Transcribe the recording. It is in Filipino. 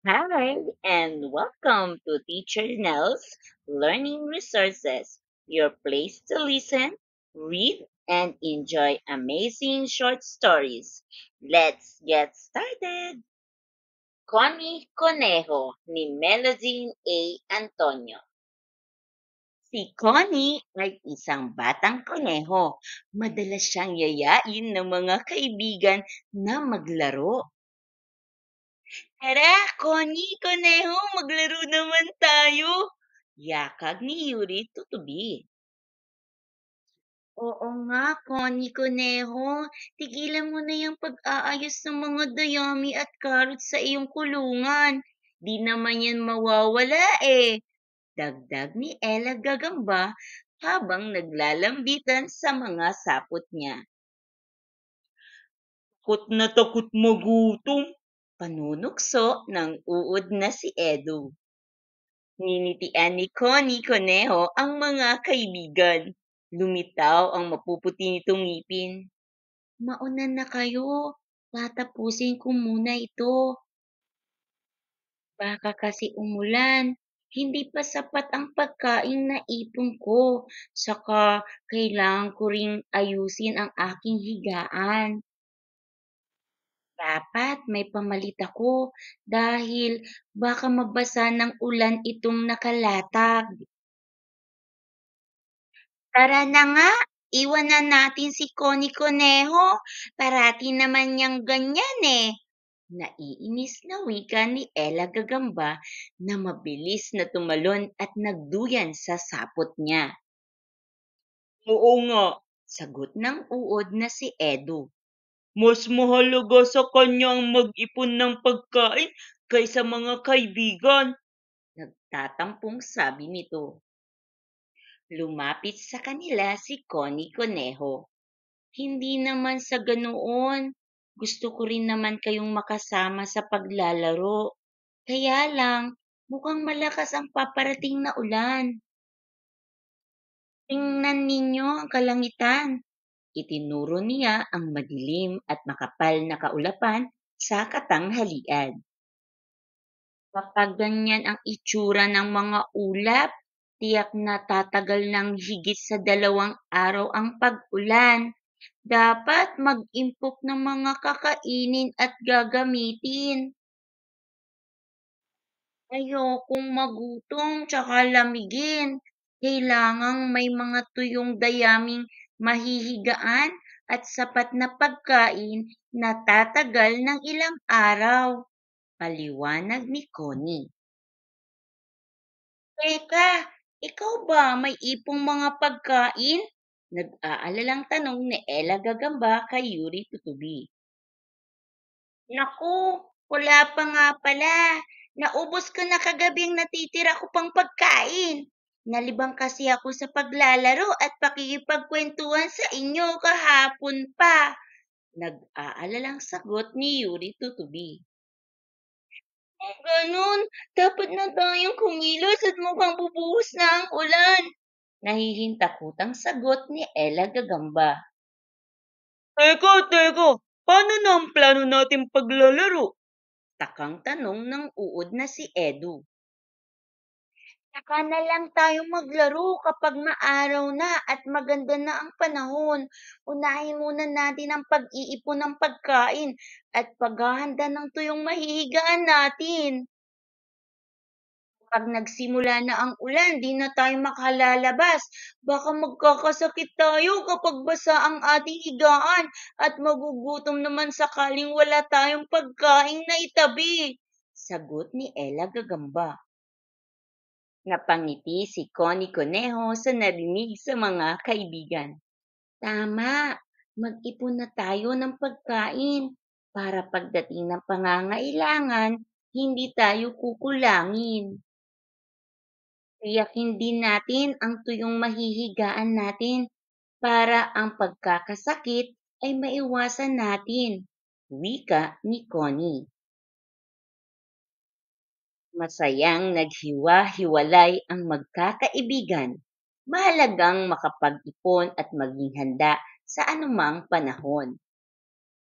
Hi, and welcome to Teacher Nell's Learning Resources, your place to listen, read, and enjoy amazing short stories. Let's get started! Connie Conejo ni Melody A. Antonio. Si Connie ay isang batang koneho. Madalas siyang yayain ng mga kaibigan na maglaro. Tara, Connie, Koneho, maglaro naman tayo. Yakag ni Yuri tutubi. Oo nga, Connie Conejo. Tigilan mo na yung pag-aayos ng mga dayami at carrots sa iyong kulungan. Di naman yan mawawala eh. Dagdag ni Ella Gagamba habang naglalambitan sa mga sapot niya. Takot na takot magutom. Panunukso ng uod na si Edu. Ninitian ni Connie Conejo ang mga kaibigan. Lumitaw ang mapuputi nitong ngipin. Mauna na kayo. Tatapusin ko muna ito. Baka kasi umulan. Hindi pa sapat ang pagkain na ipon ko. Saka kailangan ko ring ayusin ang aking higaan. Dapat may pamalit ako dahil baka mabasa ng ulan itong nakalatag. Tara na nga, iwan na natin si Connie Conejo. Parati naman niyang ganyan eh. Naiinis na wika ni Ella Gagamba na mabilis na tumalon at nagduyan sa sapot niya. Oo nga, sagot ng uod na si Edu. Mas mahalaga sa kanya ang mag-ipon ng pagkain kaysa mga kaibigan. Nagtatampong sabi nito. Lumapit sa kanila si Connie Conejo. Hindi naman sa ganoon. Gusto ko rin naman kayong makasama sa paglalaro. Kaya lang, mukhang malakas ang paparating na ulan. Tingnan ninyo ang kalangitan. Itinuro niya ang madilim at makapal na kaulapan sa katanghalian. Kapag ganyan ang itsura ng mga ulap, tiyak na tatagal ng higit sa 2 araw ang pag-ulan. Dapat mag-impok ng mga kakainin at gagamitin. Ayokong magutom tsaka lamigin. Kailangang may mga tuyong dayaming mahihigaan at sapat na pagkain na tatagal ng ilang araw. Paliwanag ni Connie. Teka, ikaw ba may ipong mga pagkain? Nag-aalalang tanong ni Ella Gagamba kay Yuri Tutubi. Naku, wala pa nga pala. Naubos ko na kagabi ang natitira ko pang pagkain. Nalibang kasi ako sa paglalaro at pakikipagkwentuhan sa inyo kahapon pa. Nag-aalalang sagot ni Yuri Tutubi. Ganun, dapat na tayong kumilos at mukhang bubuhos na ang ulan. Nahihintakutang sagot ni Ella Gagamba. Teka, paano na ang plano natin paglalaro? Takang tanong ng uod na si Edu. Saka na lang tayo maglaro kapag maaraw na at maganda na ang panahon. Unahin muna natin ang pag-iipon ng pagkain at paghahanda ng tuyong mahihigaan natin. Kapag nagsimula na ang ulan, di na tayo makalalabas. Baka magkakasakit tayo kapag basa ang ating higaan at magugutom naman sakaling wala tayong pagkain na itabi. Sagot ni Ella Gagamba. Napangiti si Connie Conejo sa narinig sa mga kaibigan. Tama, mag-ipon na tayo ng pagkain para pagdating ng pangangailangan, hindi tayo kukulangin. Tiyakin din natin ang tuyong mahihigaan natin para ang pagkakasakit ay maiwasan natin, wika ni Connie. Masayang naghiwa-hiwalay ang magkakaibigan. Mahalagang makapag-ipon at maging handa sa anumang panahon.